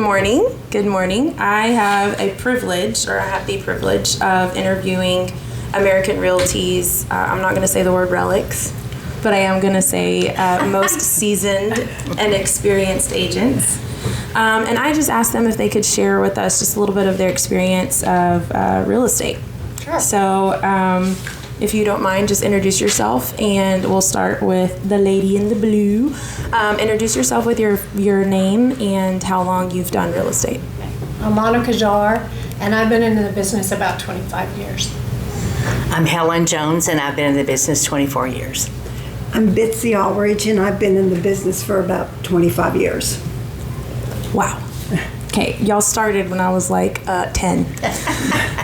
morning. Good morning. I have the privilege of interviewing American Realty's, I'm not going to say the word relics, but I am going to say most seasoned and experienced agents. And I just asked them if they could share with us just a little bit of their experience of real estate. Sure. So if you don't mind, just introduce yourself, and we'll start with the lady in the blue. Introduce yourself with your name and how long you've done real estate. I'm Monica Jar, and I've been in the business about 25 years. I'm Helen Jones, and I've been in the business 24 years. I'm Bitsy Aldridge, and I've been in the business for about 25 years. Wow. Okay, y'all started when I was like 10.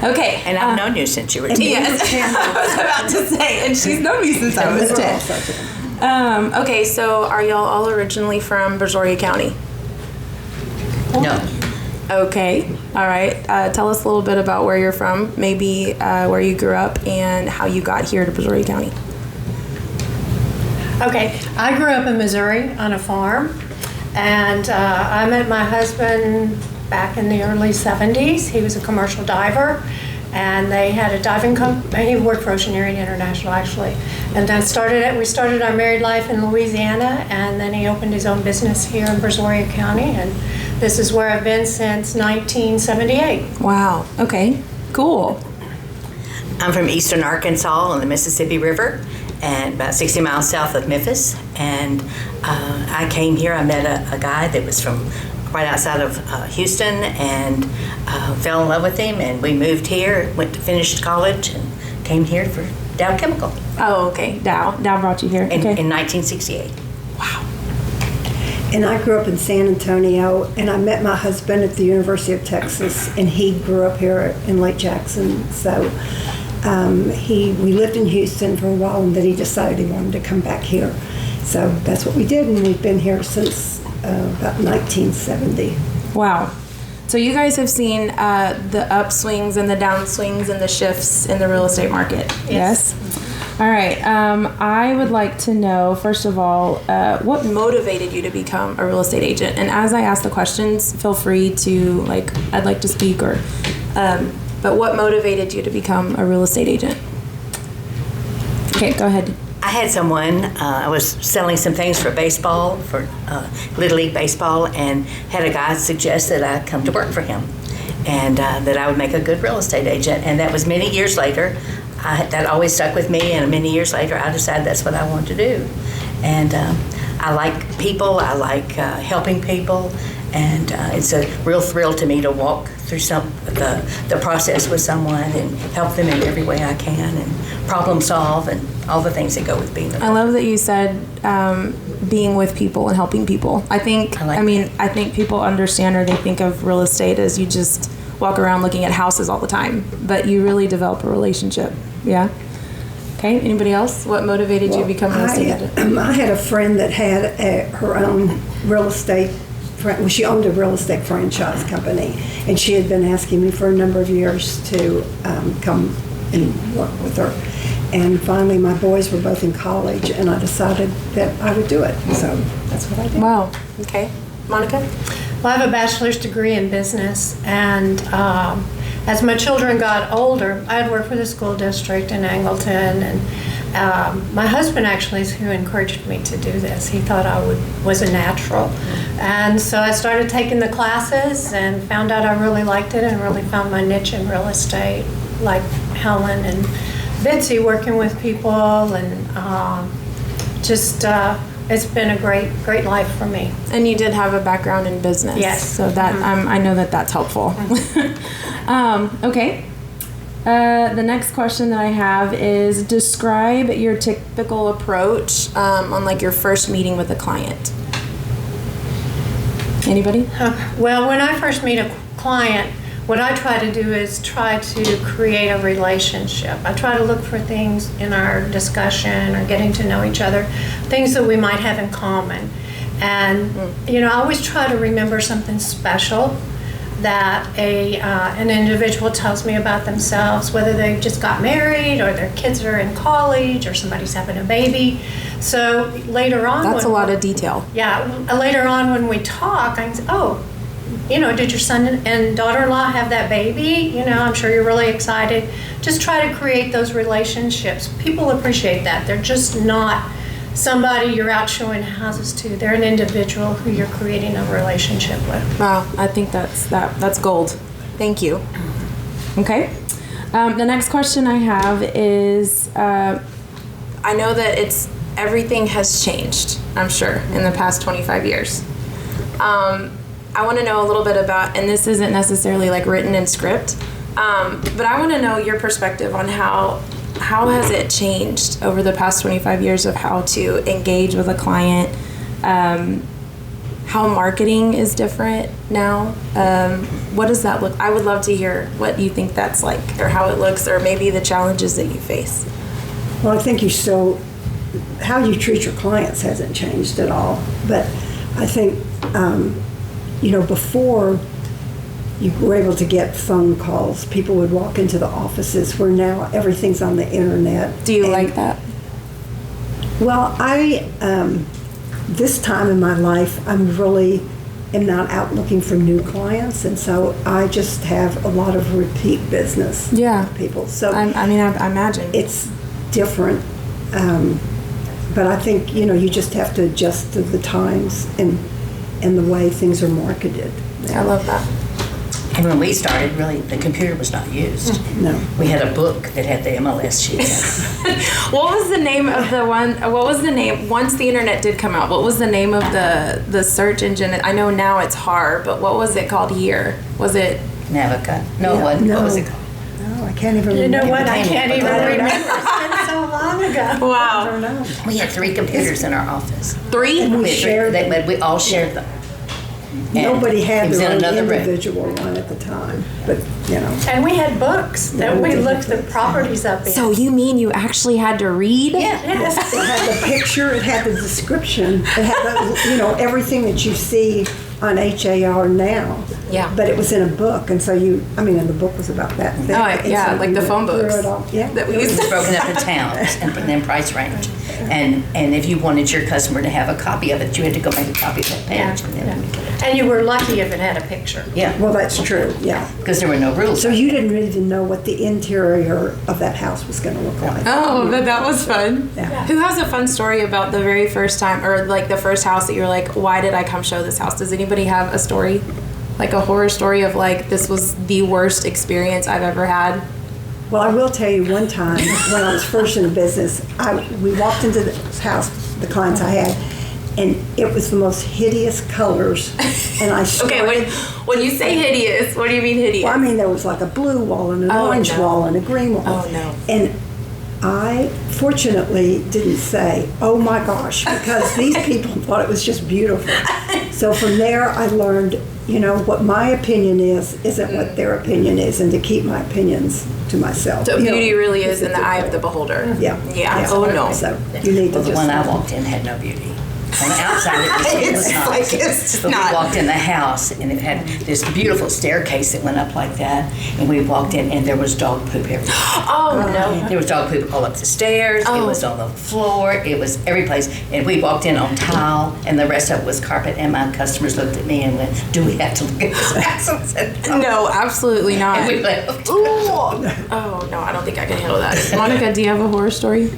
Okay. And I've known you since you were 10. Yes, I was about to say, and she's known me since I was 10. Okay, so are y'all all originally from Brazoria County? No. Okay, all right. Tell us a little bit about where you're from, maybe where you grew up and how you got here to Brazoria County. Okay, I grew up in Missouri on a farm, and I met my husband back in the early 70s. He was a commercial diver, and they had a diving company. He worked for Oceanarian International, actually. And then we started our married life in Louisiana, and then he opened his own business here in Brazoria County, and this is where I've been since 1978. Wow, okay, cool. I'm from eastern Arkansas on the Mississippi River, and about 60 miles south of Memphis. And I came here, I met a guy that was from right outside of Houston, and fell in love with him, and we moved here, went to finish college, and came here for Dow Chemical. Oh, okay, Dow brought you here. In Okay. 1968. Wow. And I grew up in San Antonio, and I met my husband at the University of Texas, and he grew up here in Lake Jackson. So we lived in Houston for a while, and then he decided he wanted to come back here. So that's what we did, and we've been here since about 1970. Wow. So you guys have seen the upswings and the downswings and the shifts in the real estate market. Yes? All right. I would like to know, first of all, what motivated you to become a real estate agent? And as I ask the questions, feel free to, I'd like to speak, or, but what motivated you to become a real estate agent? Okay, go ahead. I had someone, I was selling some things for baseball, for Little League Baseball, and had a guy suggest that I come to work for him, and that I would make a good real estate agent. And that was many years later. That always stuck with me, and many years later I decided that's what I wanted to do. And I like people, I like helping people, and it's a real thrill to me to walk through the process with someone and help them in every way I can, and problem solve, and all the things that go with being a I love that you said being with people and helping people. I think people understand, or they think of real estate as you just walk around looking at houses all the time, but you really develop a relationship. Yeah. Okay. Anybody else? What motivated you to become a real estate agent? I had a friend that had her own real estate. Well, she owned a real estate franchise company, and she had been asking me for a number of years to come and work with her. And finally, my boys were both in college, and I decided that I would do it. So that's what I did. Wow. Okay. Monica? Well, I have a bachelor's degree in business, and as my children got older, I had worked for the school district in Angleton, and my husband actually is who encouraged me to do this. He thought I was a natural. And so I started taking the classes and found out I really liked it, and really found my niche in real estate, like Helen and Bitsy, working with people, and it's been a great life for me. And you did have a background in business. Yes. So that I know that's helpful. Okay. The next question that I have is, describe your typical approach on your first meeting with a client. Anybody? Well, when I first meet a client, what I try to do is try to create a relationship. I try to look for things in our discussion or getting to know each other, things that we might have in common. And, I always try to remember something special that an individual tells me about themselves, whether they just got married or their kids are in college or somebody's having a baby. So later on... That's a lot of detail. Yeah, later on when we talk, I can say, oh, did your son and daughter-in-law have that baby? I'm sure you're really excited. Just try to create those relationships. People appreciate that. They're just not somebody you're out showing houses to. They're an individual who you're creating a relationship with. Wow, I think that's gold. Thank you. Okay. The next question I have is, I know that everything has changed, I'm sure, in the past 25 years. I want to know a little bit about, and this isn't necessarily like written in script, but I want to know your perspective on how has it changed over the past 25 years of how to engage with a client, how marketing is different now. What does that look? I would love to hear what you think that's like, or how it looks, or maybe the challenges that you face. Well, I think how you treat your clients hasn't changed at all. But I think, before you were able to get phone calls, people would walk into the offices, where now everything's on the internet. Do you like that? Well, this time in my life, I'm really am not out looking for new clients, and so I just have a lot of repeat business. Yeah. With people. So I imagine it's different, but I think you just have to adjust to the times and the way things are marketed. I love that. And when we started, really, the computer was not used. No. We had a book that had the MLS sheets in it. What was the name of the one? What was the name once the internet did come out? What was the name of the search engine? I know now it's hard, but what was it called here? Was it Navica? No, Yeah, it wasn't. no. What was it called? No, I can't even You remember. know what? I can't even Remember. remember. It's been so long ago. I wow? don't know. We had 3 computers in our office. 3? And we We had shared them. but we all shared them. And Nobody it had was their in own another room. individual one at the time, but And we had books that we looked the properties up in. So you mean you actually had to read? Yeah. Yes. it had the picture, it had the description, it had everything that you see on HAR now. Yeah. But it was in a book, and so and the book was about that thick. Oh, and yeah, so like you the went phone through books it all. Yeah. that we It used was to. broken up in towns and then price range. And if you wanted your customer to have a copy of it, you had to go make a copy of that page. And then we could- And you were lucky if it had a picture. Yeah, Well, that's true, yeah. because there were no rules. So you didn't even know what the interior of that house was going to look like. Oh, that was fun. Yeah. Who has a fun story about the very first time, or like the first house that you're like, why did I come show this house? Does anybody have a story? Like a horror story of like, this was the worst experience I've ever had? Well, I will tell you one time when I was first in the business, we walked into this house, the clients I had, and it was the most hideous colors. And I Okay, when you say hideous, what do you mean hideous? Well, I mean, there was like a blue wall and an Oh, orange no. wall and a green wall. Oh, no. And I fortunately didn't say, oh my gosh, because these people thought it was just beautiful. So from there, I learned, what my opinion isn't what their opinion is, and to keep my opinions to myself. So beauty really is it's in the eye of the beholder. Yeah. Yeah. Oh, no. So you need to Well, the just. one I walked in had no beauty. On the outside, it was It's not. like, it's But not. we walked in the house, and it had this beautiful staircase that went up like that. And we walked in, and there was dog poop everywhere. Oh, no. There was dog poop all up the stairs. Oh. It was on the floor. It was every place. And we walked in on tile, and the rest of it was carpet. And my customers looked at me and went, "Do we have to look at this house?" I said, No, absolutely not. And we left. Ooh. Oh, no, I don't think I can handle that. Monica, do you have a horror story?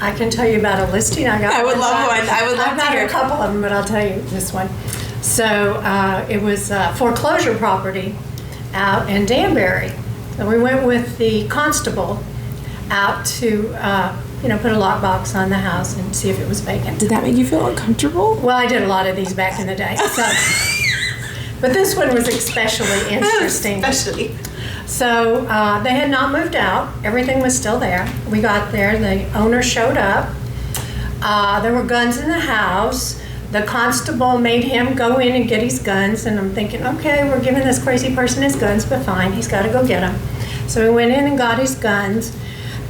I can tell you about a listing I got. I would love time. one. I would love I've to got hear. a couple of them, but I'll tell you this one. So it was a foreclosure property out in Danbury. And we went with the constable out to, put a lockbox on the house and see if it was vacant. Did that make you feel uncomfortable? Well, I did a lot of these back in the day. So. But this one was especially interesting. Especially. So they had not moved out. Everything was still there. We got there. The owner showed up. There were guns in the house. The constable made him go in and get his guns. And I'm thinking, okay, we're giving this crazy person his guns, but fine, he's got to go get them. So we went in and got his guns.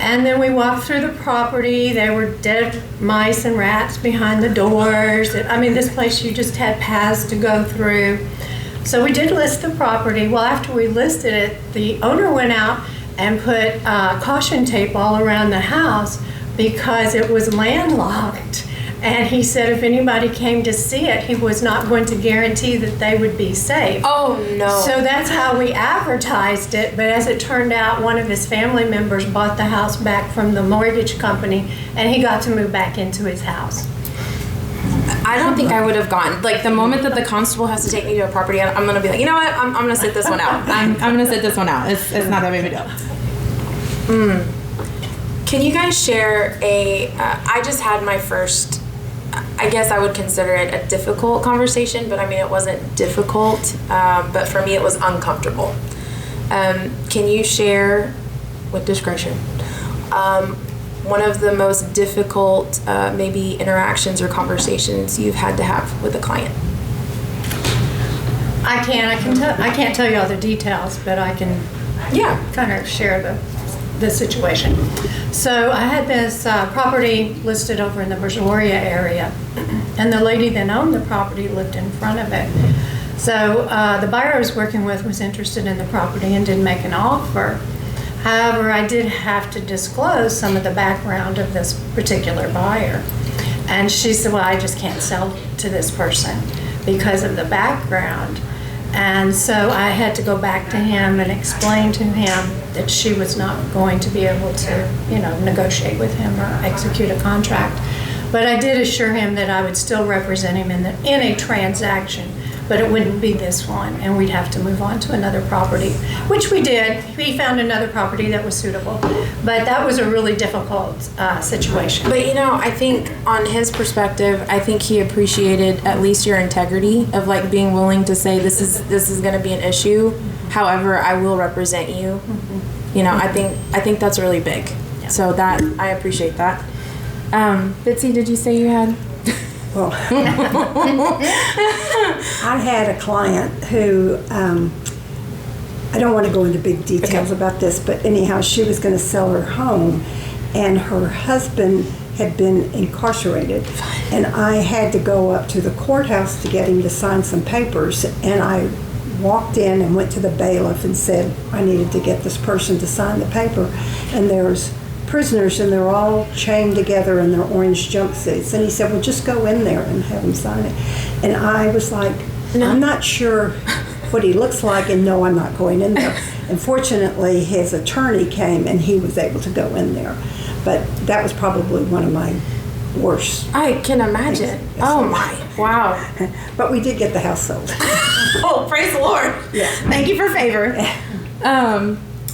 And then we walked through the property. There were dead mice and rats behind the doors. This place you just had paths to go through. So we did list the property. Well, after we listed it, the owner went out and put caution tape all around the house because it was landlocked. And he said if anybody came to see it, he was not going to guarantee that they would be safe. Oh, no. So that's how we advertised it. But as it turned out, one of his family members bought the house back from the mortgage company, and he got to move back into his house. I don't think I would have gone. Like, the moment that the constable has to take me to a property, I'm going to be like, you know what? I'm going to sit this one out. I'm going to sit this one out. It's not that big of a deal. Can you guys share I just had my first, I guess I would consider it a difficult conversation, but I mean, it wasn't difficult, but for me, it was uncomfortable. Can you share, with discretion, one of the most difficult maybe interactions or conversations you've had to have with a client? I can't tell you all the details, but I can kind of share the situation. So I had this property listed over in the Brazoria area, and the lady that owned the property lived in front of it. So the buyer I was working with was interested in the property and didn't make an offer. However, I did have to disclose some of the background of this particular buyer. And she said, well, I just can't sell to this person because of the background. And so I had to go back to him and explain to him that she was not going to be able to, negotiate with him or execute a contract. But I did assure him that I would still represent him in a transaction, but it wouldn't be this one, and we'd have to move on to another property, which we did. We found another property that was suitable, but that was a really difficult situation. But I think on his perspective, I think he appreciated at least your integrity of like being willing to say this is going to be an issue. However, I will represent you. I think that's really big. Yeah. So that I appreciate that. Bitsy, did you say you had? Well, I had a client who, I don't want to go into big details about this, but anyhow, she was going to sell her home, and her husband had been incarcerated, and I had to go up to the courthouse to get him to sign some papers, and I walked in and went to the bailiff and said I needed to get this person to sign the paper, and there's prisoners, and they're all chained together in their orange jumpsuits. And he said, well, just go in there and have him sign it. And I was like, I'm not sure what he looks like, and no, I'm not going in there. And fortunately, his attorney came, and he was able to go in there. But that was probably one of my worst. I can imagine. Oh, my. Wow. But we did get the house sold. Oh, praise the Lord. Yeah. Thank you for favor.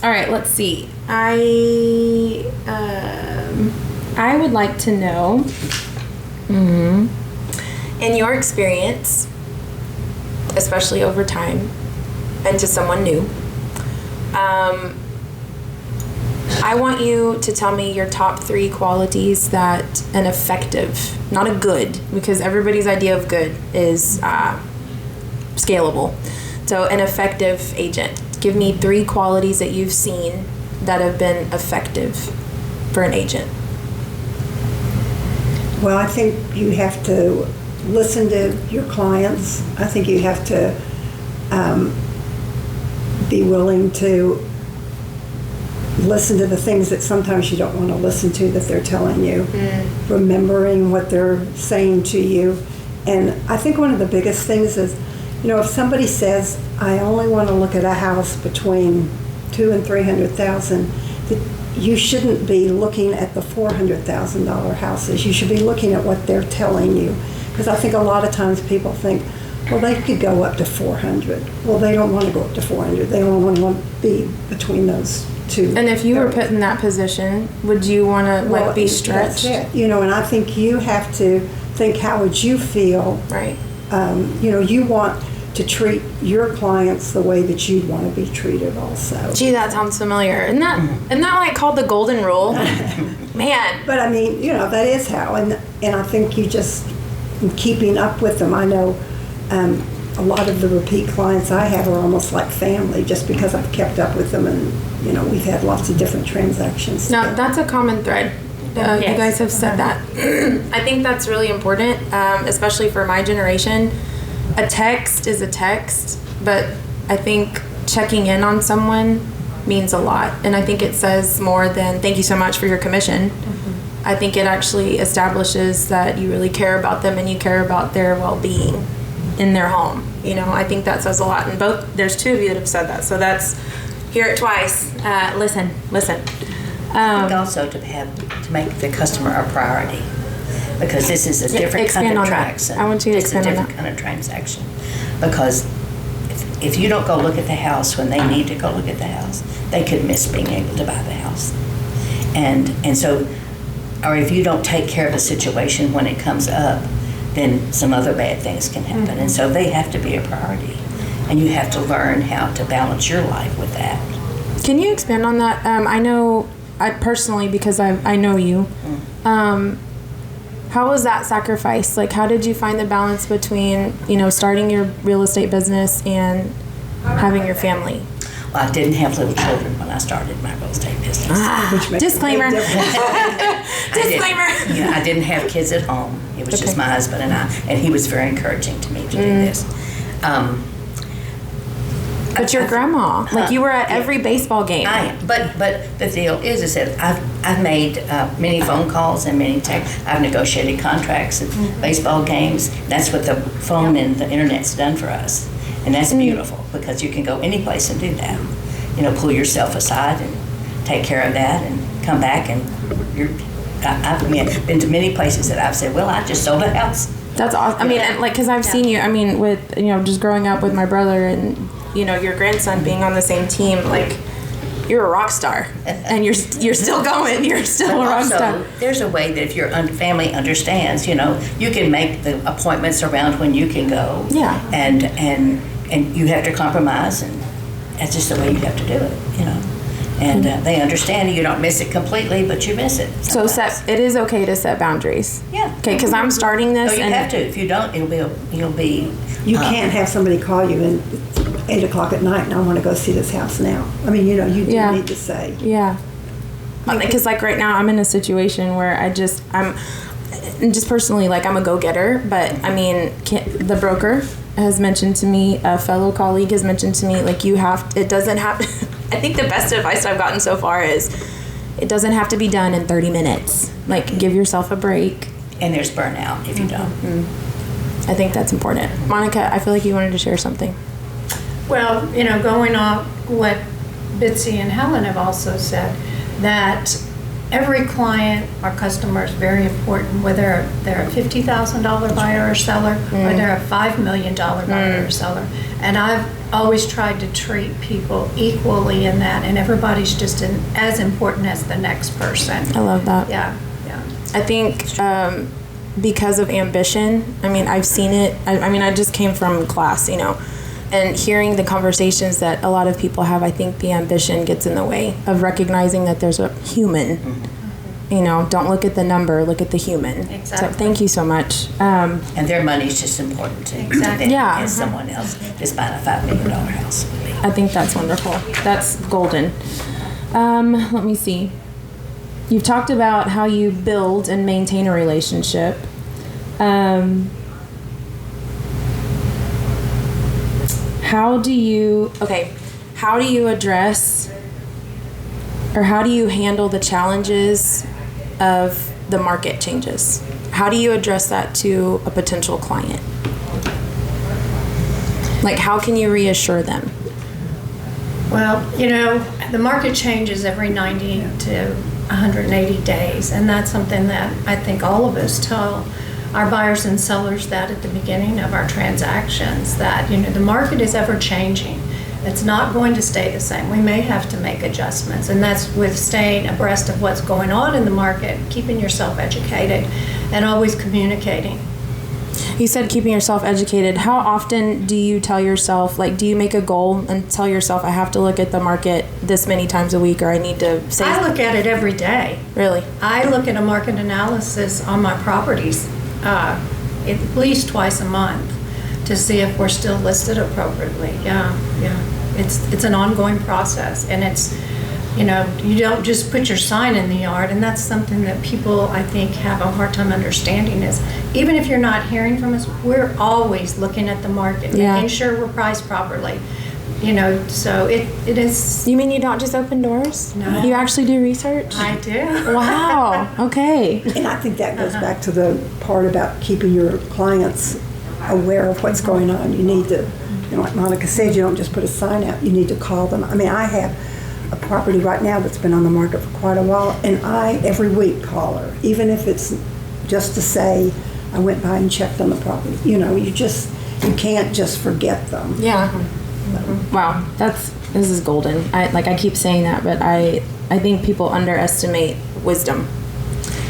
All right, let's see. I would like to know, in your experience, especially over time, and to someone new, I want you to tell me your top 3 qualities that an effective, not a good, because everybody's idea of good is scalable. So an effective agent. Give me 3 qualities that you've seen that have been effective for an agent. Well, I think you have to listen to your clients. I think you have to be willing to listen to the things that sometimes you don't want to listen to that they're telling you, remembering what they're saying to you. And I think one of the biggest things is, if somebody says, I only want to look at a house between $200,000 and $300,000, you shouldn't be looking at the $400,000 houses. You should be looking at what they're telling you. Because I think a lot of times people think, well, they could go up to 400. Well, they don't want to go up to 400. They only want to be between those two. And if you were put in that position, would you want to be stretched? That's it. And I think you have to think, how would you feel? Right. You want to treat your clients the way that you'd want to be treated also. Gee, that sounds familiar. Isn't that like called the golden rule? Man. But I mean, that is how. And I think you just, keeping up with them, I know a lot of the repeat clients I have are almost like family just because I've kept up with them, and, we've had lots of different transactions. No, that's a common thread. Yes. You guys have said that. I think that's really important, especially for my generation. A text is a text, but I think checking in on someone means a lot. And I think it says more than, thank you so much for your commission. I think it actually establishes that you really care about them and you care about their well-being in their home. You know, I think that says a lot. And there's two of you that have said that. So that's, hear it twice. Listen. I think also to make the customer a priority, because this is a different kind of transaction. I want you to expand on that. It's a different kind of transaction, because if you don't go look at the house when they need to go look at the house, they could miss being able to buy the house. And so, or if you don't take care of a situation when it comes up, then some other bad things can happen. Mm-hmm. And so they have to be a priority. And you have to learn how to balance your life with that. Can you expand on that? I know, I personally, because I know you, how was that sacrifice? Like, how did you find the balance between, starting your real estate business and having your family? Well, I didn't have little children when I started my real estate business. Disclaimer. Disclaimer. I didn't have kids at home. It was just my husband and I, and he was very encouraging to me to do this. But your grandma, you were at every baseball game. I am, but the deal is that I've made many phone calls and many texts. I've negotiated contracts at baseball games. That's what the phone and the internet's done for us, and that's beautiful because you can go any place and do that. Pull yourself aside and take care of that, and come back and I've been to many places that I've said, well, I just sold a house. That's awesome. I mean, because I've seen you. I mean, with just growing up with my brother and your grandson being on the same team, you're a rock star, and you're still going. You're still a rock star. There's a way that if your family understands, you can make the appointments around when you can go. Yeah. And you have to compromise, and that's just the way you have to do it. And they understand you don't miss it completely, but you miss it. Sometimes. So it is okay to set boundaries. Yeah. Okay, because I'm starting this. You have to. If you don't, you'll be. You can't have somebody call you and 8 o'clock at night and I want to go see this house now. I mean, you do need to say. Yeah. Because right now I'm in a situation where I'm just personally, I'm a go-getter, but I mean, the broker has mentioned to me, a fellow colleague has mentioned to me, it doesn't have, I think the best advice I've gotten so far is, it doesn't have to be done in 30 minutes. Give yourself a break. And there's burnout if you don't. Mm-hmm. I think that's important. Monica, I feel like you wanted to share something. Well, going off what Bitsy and Helen have also said, that every client or customer is very important, whether they're a $50,000 buyer or seller, or they're a $5 million buyer or seller. And I've always tried to treat people equally in that, and everybody's just as important as the next person. I love that. Yeah. I think because of ambition, I mean, I've seen it. I just came from class, and hearing the conversations that a lot of people have, I think the ambition gets in the way of recognizing that there's a human. Mm-hmm. Don't look at the number, look at the human. Exactly. So thank you so much. And their money's just important too. Exactly. Yeah. As someone else just buying a $5 million house. I think that's wonderful. That's golden. Let me see. You've talked about how you build and maintain a relationship. How do you address, or how do you handle the challenges of the market changes? How do you address that to a potential client? How can you reassure them? Well, the market changes every 90 to 180 days, and that's something that I think all of us tell our buyers and sellers that at the beginning of our transactions, that the market is ever changing. It's not going to stay the same. We may have to make adjustments, and that's with staying abreast of what's going on in the market, keeping yourself educated, and always communicating. You said keeping yourself educated. How often do you tell yourself, do you make a goal and tell yourself, I have to look at the market this many times a week, or I need to say... I look at it every day. Really? I look at a market analysis on my properties at least twice a month to see if we're still listed appropriately. Yeah. It's an ongoing process, and it's, you don't just put your sign in the yard, and that's something that people, I think, have a hard time understanding is, even if you're not hearing from us, we're always looking at the market, making sure we're priced properly. so it is. You mean you don't just open doors? No. You actually do research? I do. Wow. Okay. And I think that goes back to the part about keeping your clients aware of what's going on. You need to, like Monica said, you don't just put a sign out. You need to call them. I mean, I have a property right now that's been on the market for quite a while, and I every week call her, even if it's just to say I went by and checked on the property. You can't just forget them. Yeah. Wow. This is golden. I keep saying that, but I think people underestimate wisdom.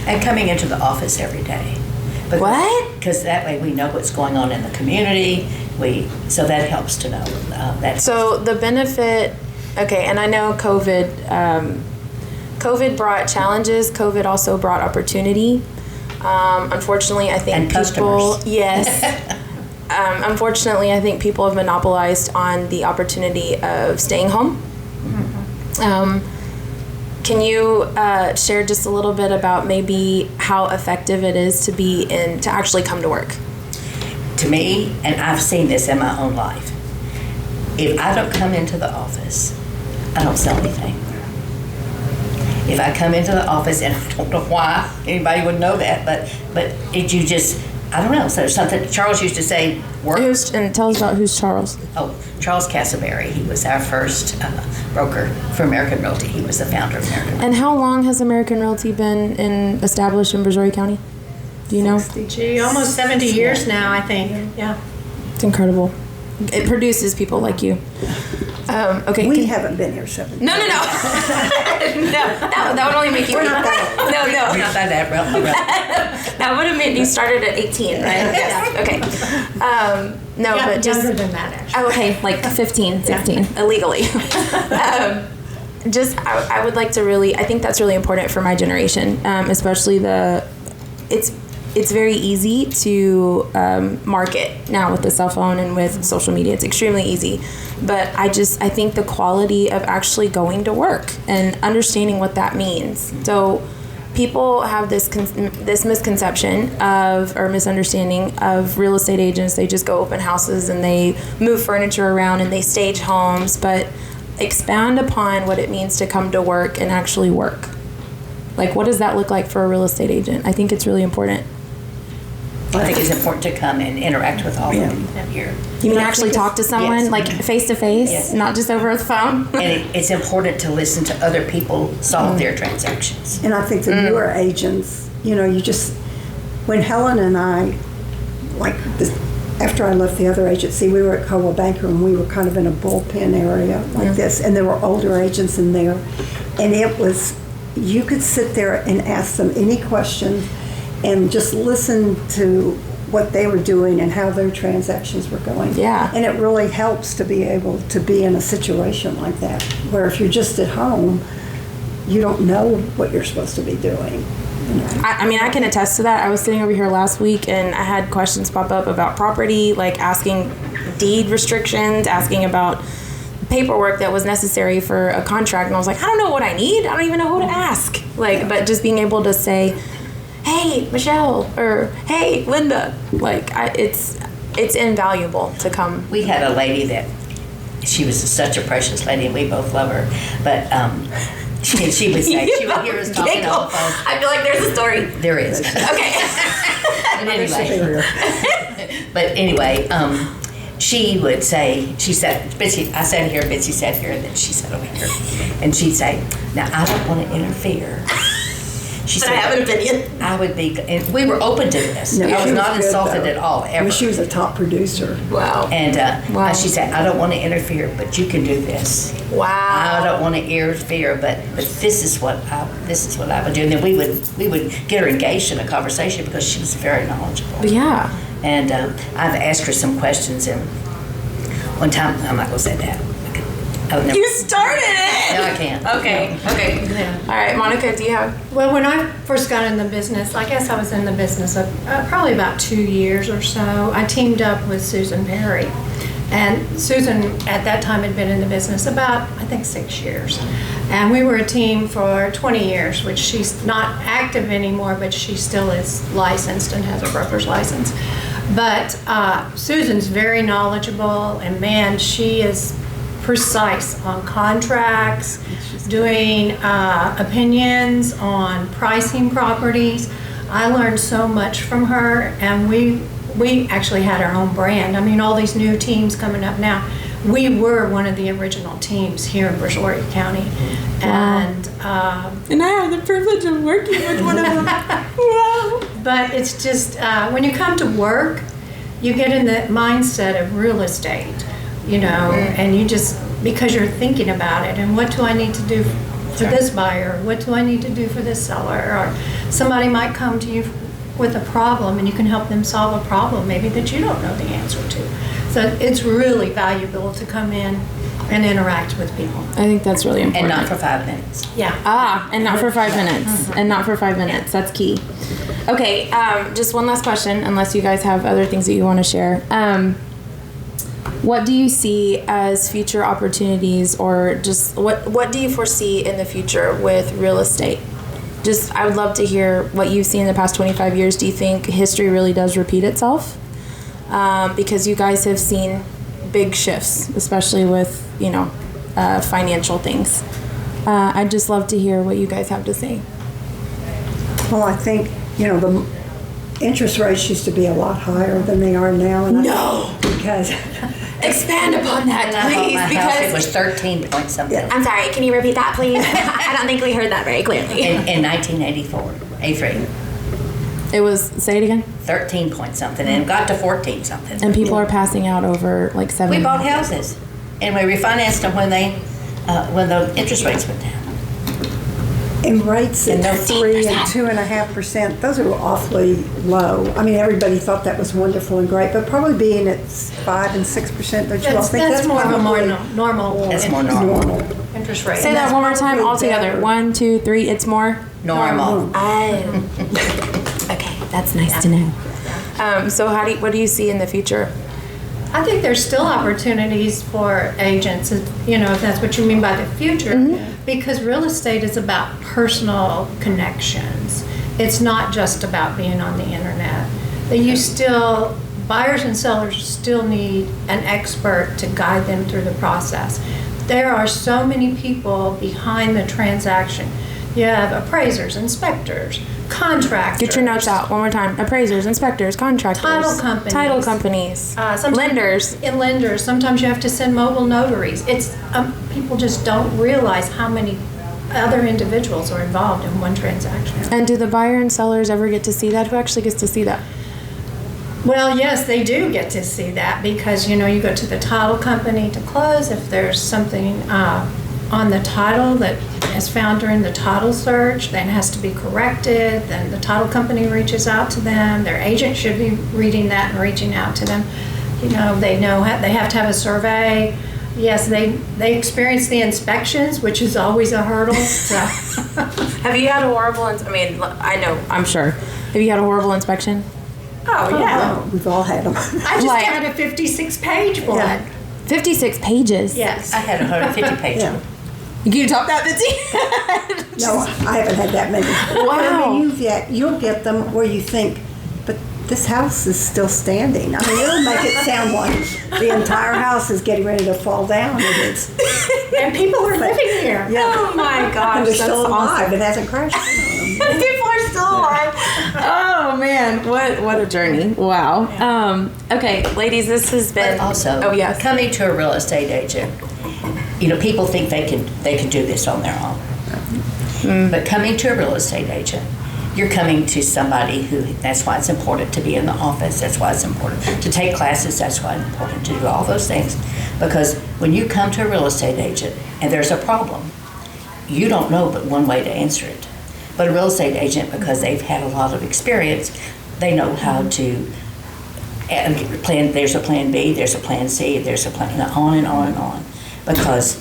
And coming into the office every day. What? Because that way we know what's going on in the community. So that helps to know. So the benefit, okay, and I know COVID brought challenges. COVID also brought opportunity. Unfortunately, I think and people, customers. yes. Unfortunately, I think people have monopolized on the opportunity of staying home. Can you share just a little bit about maybe how effective it is to actually come to work? To me, and I've seen this in my own life, if I don't come into the office, I don't sell anything. If I come into the office, and I don't know why anybody would know that, but you just, I don't know. So there's something Charles used to say. Work. And tell us about who's Charles. Oh, Charles Castleberry. He was our first broker for American Realty. He was the founder of American Realty. And how long has American Realty been established in Brazoria County? Do you know? Gee, almost 70 years now, I think. Yeah. It's incredible. It produces people like you. Okay. We haven't been here 7 years. No. no, that would only make you. We're not that old. No. We're not that real. That would have meant you started at 18, right? Yes. Okay. No, Yeah, but just younger than that, actually. oh, okay, like 15, 16, illegally. I would like to really. I think that's really important for my generation, especially It's very easy to market now with the cell phone and with social media. It's extremely easy. But I think the quality of actually going to work and understanding what that means. So people have this misconception or misunderstanding of real estate agents. They just go open houses and they move furniture around and they stage homes. But expound upon what it means to come to work and actually work. Like, what does that look like for a real estate agent? I think it's really important. I think it's important to come and interact with all of them here. You mean actually talk to someone, Yes. like face to face, not just over the phone? And it's important to listen to other people solve their transactions. And I think the newer agents, when Helen and I, after I left the other agency, we were at Coldwell Banker and we were kind of in a bullpen area like this, and there were older agents in there, and you could sit there and ask them any questions and just listen to what they were doing and how their transactions were going. Yeah. And it really helps to be able to be in a situation like that, where if you're just at home, you don't know what you're supposed to be doing. I mean, I can attest to that. I was sitting over here last week and I had questions pop up about property, like asking deed restrictions, asking about paperwork that was necessary for a contract. And I was like, I don't know what I need. I don't even know who to ask. But just being able to say, hey, Michelle, or hey, Linda, it's invaluable to come. We had a lady that, she was such a precious lady, and we both love her, but she would say, she would hear us talking on the phone. I feel like there's a story. There is. Okay. But anyway, she would say, she said, Bitsy, I sat here, Bitsy sat here, and then she sat over here. And she'd say, now, I don't want to interfere. She said, I have an opinion. I would be, and we were open to this. No, I was she not good, insulted though. at all, ever. I mean, she was a top producer. Wow. And Wow. she said, I don't want to interfere, but you can do this. Wow. I don't want to interfere, but this is what I would do. And then we would get her engaged in a conversation because she was very knowledgeable. Yeah. And I've asked her some questions, and one time, I'm not going to say that. You started it. No, I can't. Okay. All right, Monica, do you have? Well, when I first got in the business, I guess I was in the business probably about 2 years or so. I teamed up with Susan Perry. And Susan, at that time, had been in the business about, I think, 6 years. And we were a team for 20 years, which she's not active anymore, but she still is licensed and has a broker's license. But Susan's very knowledgeable, and man, she is precise on contracts, doing opinions on pricing properties. I learned so much from her, and we actually had our own brand. I mean, all these new teams coming up now. We were one of the original teams here in Brazoria County. Wow. And I have the privilege of working with one of them. Wow. but it's just, when you come to work, you get in the mindset of real estate, you know, and you just, because you're thinking about it, and what do I need to do for this buyer? What do I need to do for this seller? Or somebody might come to you with a problem, and you can help them solve a problem maybe that you don't know the answer to. So it's really valuable to come in and interact with people. I think that's really important. And not for 5 minutes. Yeah. And not for 5 minutes. And not for 5 minutes. That's key. Okay, just one last question, unless you guys have other things that you want to share. What do you see as future opportunities, or just what do you foresee in the future with real estate? Just, I would love to hear what you've seen in the past 25 years. Do you think history really does repeat itself? Because you guys have seen big shifts, especially with, financial things. I'd just love to hear what you guys have to say. Well, I think, the interest rates used to be a lot higher than they are now. And because Expand upon that, please. My Because house, it was 13 point something. I'm sorry, can you repeat that, please? I don't think we heard that very clearly. In 1984, A3, It was, say it again? 13 point something, and it got to 14 something. And people are passing out over like 7. We bought houses, and we refinanced them when the interest rates went down. and rates at 3 and 2.5%, those are awfully low. I mean, everybody thought that was wonderful and great, but probably being at 5 and 6%, don't you all think That's more of a probably normal That's more normal. interest rate. Say that one more time all together. 1, 2, 3. It's more Normal. Oh. Okay, that's nice to know. So what do you see in the future? I think there's still opportunities for agents, if that's what you mean by the future, because real estate is about personal connections. It's not just about being on the internet. Buyers and sellers still need an expert to guide them through the process. There are so many people behind the transaction. You have appraisers, inspectors, contractors. Get your notes out one more time. Appraisers, inspectors, contractors. Title companies. Sometimes lenders. In lenders, sometimes you have to send mobile notaries. It's people just don't realize how many other individuals are involved in one transaction. And do the buyer and sellers ever get to see that? Who actually gets to see that? Well, yes, they do get to see that because, you go to the title company to close. If there's something on the title that is found during the title search, then has to be corrected, then the title company reaches out to them. Their agent should be reading that and reaching out to them. They have to have a survey. Yes, they experience the inspections, which is always a hurdle. So. Have you had a horrible, I'm sure. Have you had a horrible inspection? Oh, yeah. We've all had them. I just had a 56-page one. Yeah. 56 pages? Yes. I had a 150 page Yeah. one. Can you top that, Bitsy? No, I haven't had that many. Wow. I mean, you'll get them where you think, but this house is still standing. I mean, it'll make it sound like the entire house is getting ready to fall down. And people are living here. Yeah. Oh my gosh, And they're that's still alive. awesome. It hasn't crashed on them. People are still alive. Oh man, what a journey! Wow. Okay, ladies, this has been. But also, oh yes, coming to a real estate agent, people think they can do this on their own. But coming to a real estate agent, you're coming to somebody who. That's why it's important to be in the office. That's why it's important to take classes. That's why it's important to do all those things. Because when you come to a real estate agent and there's a problem, you don't know but one way to answer it. But a real estate agent, because they've had a lot of experience, they know how to plan. There's a plan B, there's a plan C, there's a plan, on and on and on. Because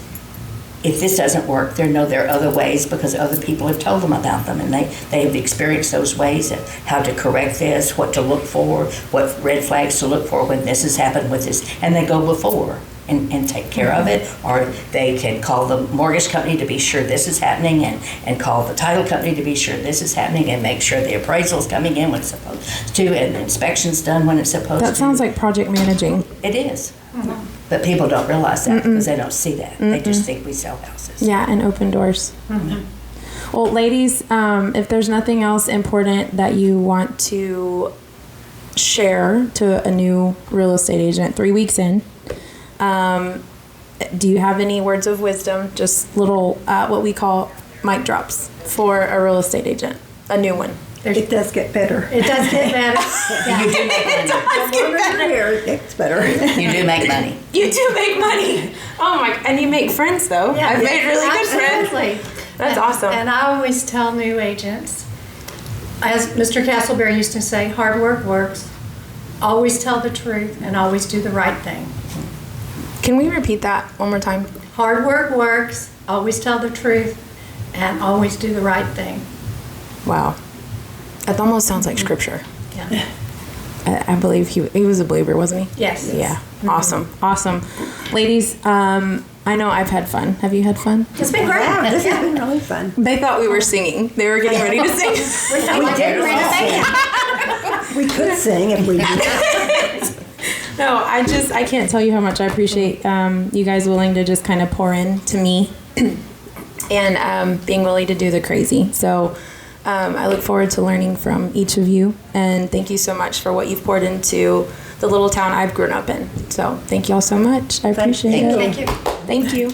if this doesn't work, there are other ways because other people have told them about them, and they have experienced those ways of how to correct this, what to look for, what red flags to look for when this has happened with this, and they go before. And take care of it, or they can call the mortgage company to be sure this is happening, and call the title company to be sure this is happening, and make sure the appraisal's coming in when it's supposed to, and the inspection's done when it's supposed to. that sounds like project managing. It is. But people don't realize that because they don't see that. They just think we sell houses. Yeah, and open doors. Well, ladies, if there's nothing else important that you want to share to a new real estate agent 3 weeks in, do you have any words of wisdom? Just little, what we call mic drops for a real estate agent, a new one. It does get better. It does get better. You do make money. It's better. You do make money. You do make money. Oh my! And you make friends though. Yeah. I've made really good friends. Absolutely. That's awesome. And I always tell new agents, as Mr. Castleberry used to say, hard work works. Always tell the truth and always do the right thing. Can we repeat that one more time? Hard work works. Always tell the truth and always do the right thing. Wow, that almost sounds like scripture. Yeah. I believe he was a believer, wasn't he? Yes. Yeah. Awesome. Ladies, I know I've had fun. Have you had fun? It's been great. Wow, this has been really fun. They thought we were singing. They were getting ready to sing. We did We could sing if we No, I can't tell you how much I appreciate you guys willing to just kind of pour in to me and being willing to do the crazy. So I look forward to learning from each of you. And thank you so much for what you've poured into the little town I've grown up in. So thank you all so much. I appreciate it. Thank you. Thank you.